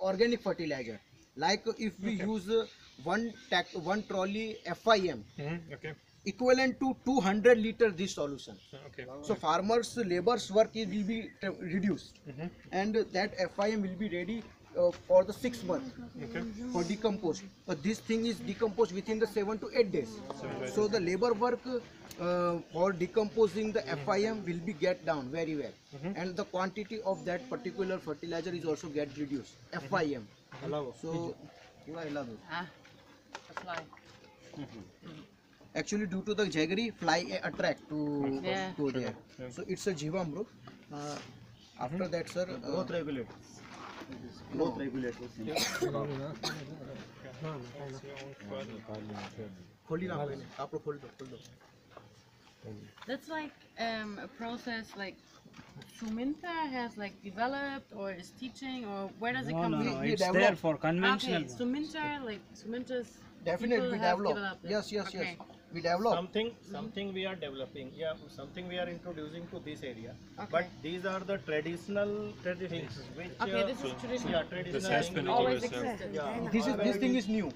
organic fertilizer. Like if we use one trolley FIM, Okay. equivalent to 200 liter this solution. Okay. So farmers labor's work will be reduced, and that FIM will be ready for the 6 months Okay. for decompose. But this thing is decomposed within the 7 to 8 days. So the labor work for decomposing the FIM will be get down very well, and the quantity of that particular fertilizer is also get reduced. FIM. So Ah, a fly. actually due to the jaggery, fly attract to Yeah. to there. So it's a Jivamrut. After that, sir, growth regulator. Growth regulator. खोली ना आपने, आप लोग खोल दो. That's like a process like Suminta has like developed or is teaching, or where does it come from? We It's there develop. for conventional. Okay, Suminta, like Suminta's Definitely we people have develop. developed it. Yes, yes, Okay. yes. We develop. Something we are developing, yeah, something we are introducing to this area. Okay. But these are the traditional things which Okay, this is traditional. yeah, traditional This has things been which Always always, existed. yeah. This thing is new.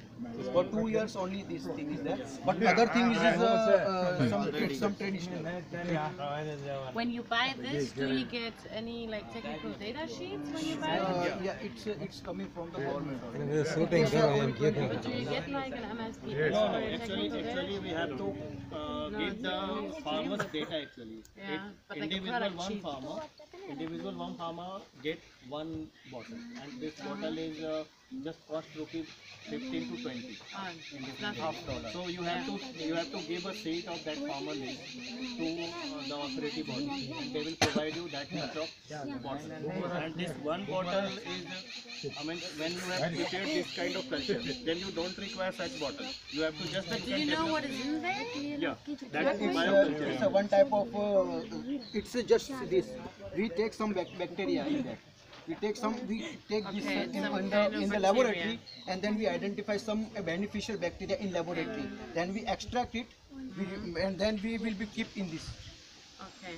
For 2 years only this thing is there. But other thing is some traditional. When you buy this, do you get any like technical data sheets when you buy it? Yeah, it's coming from the government. But do you get like an MSP No, or no, a actually technical data? we have to give the farmer's data actually. Yeah, but like a Individual product one sheet. farmer get one bottle, and this bottle is just cost rupees 15 to 20. Oh, it's not $half. So you have to give a seat of that farmer list to the authority body, and they will provide you that much of bottle. And this one bottle is, I mean, when you have prepared this kind of culture, then you don't require such bottle. You have to just. But do you know what is in there? Yeah, that is It's bioculture. a one type of. It's just this. We take some bacteria in that. We take this Okay, in, some in kind the of in the bacteria. laboratory, and then we identify some beneficial bacteria in laboratory. Then we extract it, and then we will be keep in this Okay.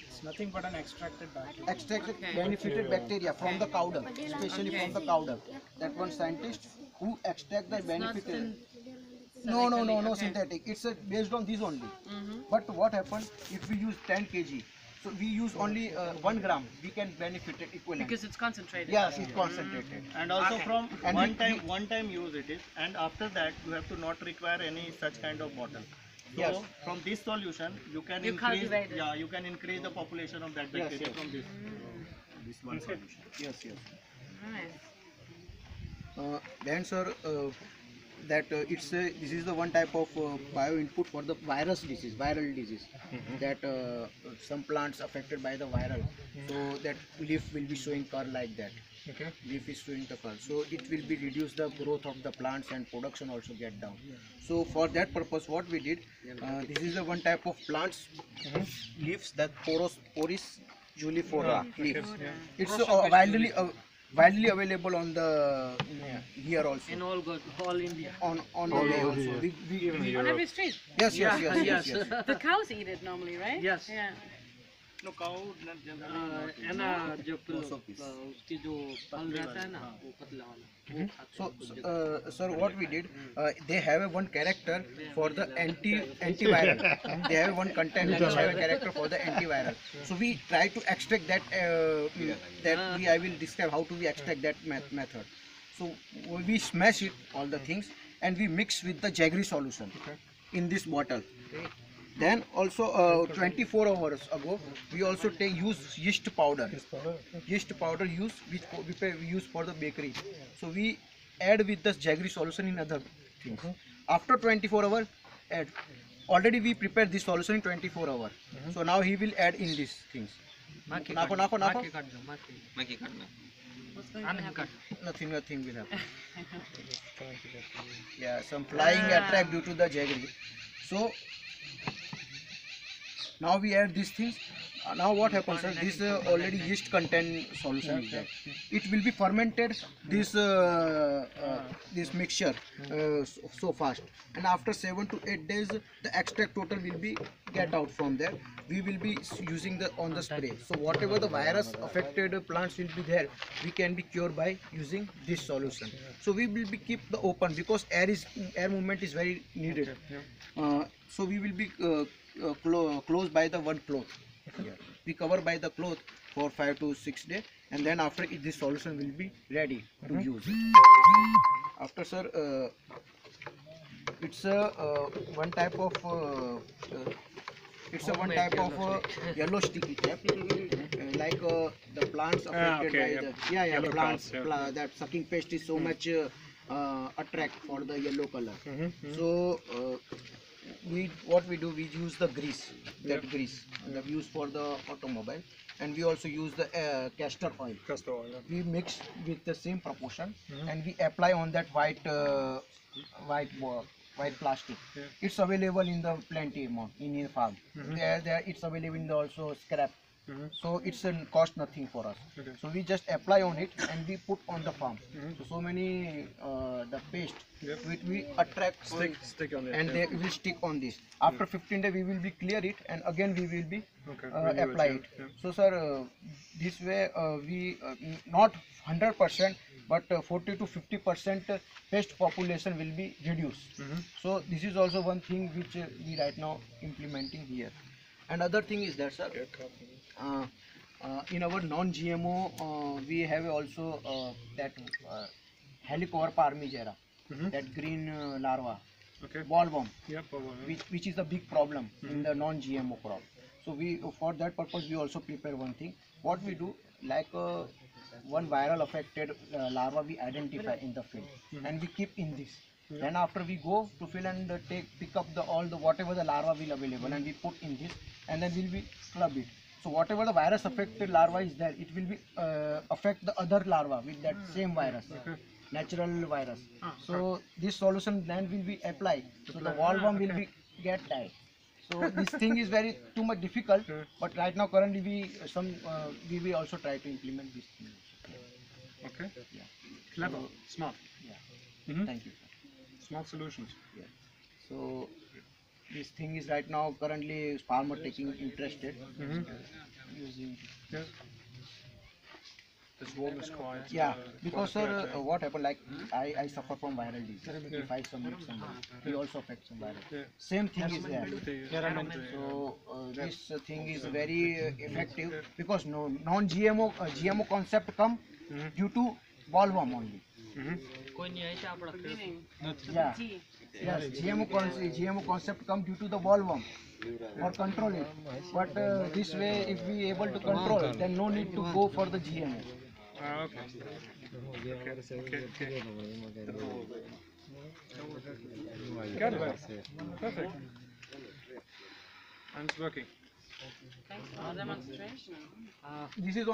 It's nothing but an extracted bacteria. extracted Okay. benefited bacteria from the cow dung, especially from the cow dung. That one scientist who extract the It's not benefited. synthetically, No, okay. synthetic. It's based on this only. Mm-hmm. But what happened if we use 10 kg? So we use only 1 gram. We can benefit it equivalent. Because it's concentrated. Yes, it's concentrated. And also from And one time use it is, and after that you have to not require any such kind of bottle. So Yes. from this solution you can You increase, cultivate it. yeah, you can increase the population of that Yes, bacteria yes. from this one solution. Yes, yes. Nice. Then, sir, that this is the one type of bio input for the viral disease. That some plants affected by the viral, so that leaf will be showing curl like that. Okay. Leaf is showing the curl, so it will be reduce the growth of the plants and production also get down. So for that purpose, what we did, this is the one type of plants leaves, that Poris juliflora leaves. It's widely available on the here also. In all India. On the way also. We On every street. yes. The cows eat it normally, right? Yes. Yeah. No, cow है ना जो उसकी जो फल रहता है ना वो पतला वाला वो खाता So, sir, what we did, they have a one character for the antiviral. They have one content which have a character for the antiviral. So we try to extract that. I will describe how to we extract that method. So we smash it all the things, and we mix with the jaggery solution in this bottle. Then also 24 hours ago, we also use yeast powder. Yeast powder which we use for the bakery. So we add with this jaggery solution in other things. After 24 hours, add. Already we prepared this solution in 24 hours. So now he will add in these things. Nako. Nothing will happen. Yeah, some flying attract due to the jaggery. So Now we add these things. Now what happens, sir? This already yeast content solution is there. It will be fermented this mixture so fast, and after 7 to 8 days the extract total will be get out from there. We will be using the on the spray. So whatever the virus affected plants will be there, we can be cured by using this solution. So we will be keep the open because air movement is very needed. So we will be close by the one cloth. Here. We cover by the cloth for 5 to 6 days, and then after it, this solution will be ready to use it. After, sir, it's a one type of yellow sticky cap, like the plants affected by the plants. That sucking pest is so much attract for the yellow color. So what we do, we use the grease, grease that we use for the automobile, and we also use the castor oil. We mix with the same proportion, and we apply on that white plastic. It's available in the plenty amount in your farm. There it's available in the also scrap. So it's a cost nothing for us. So we just apply on it and we put on the farm. So many the paste which we attract Stick on it. and they will stick on this. After 15 days we will be clear it, and again we will be apply it. So sir, this way we not 100%, but 40 to 50% pest population will be reduced. So this is also one thing which we right now implementing here. And other thing is that, sir, in our non-GMO we have also that Helicobacter parmigera, that green larva, bollworm, which is a big problem in the non-GMO crop. So we, for that purpose, we also prepare one thing. What we do, like one viral affected larva we identify in the field, and we keep in this. Then after we go to field and pick up all the whatever the larva will available, and we put in this, and then we'll be club it. So whatever the virus affected larva is there, it will be affect the other larva with that same virus, natural virus. So this solution then will be applied. So the bollworm will be get died. So this thing is very too much difficult, but right now currently we will also try to implement this thing. Okay. Clever. Smart. Thank you. Smart solutions. So this thing is right now currently farmer taking interested using. This one is quite. Because sir, what happened, like I suffer from viral disease. If I submit somebody, we also affect some viral. Same thing is there. So this thing is very effective because non-GMO GMO concept come due to bollworm only. Yes, GMO concept come due to the bollworm or control it. But this way, if we able to control, then no need to go for the GMO. Got it. Perfect. And it's working. Thanks for the demonstration. This is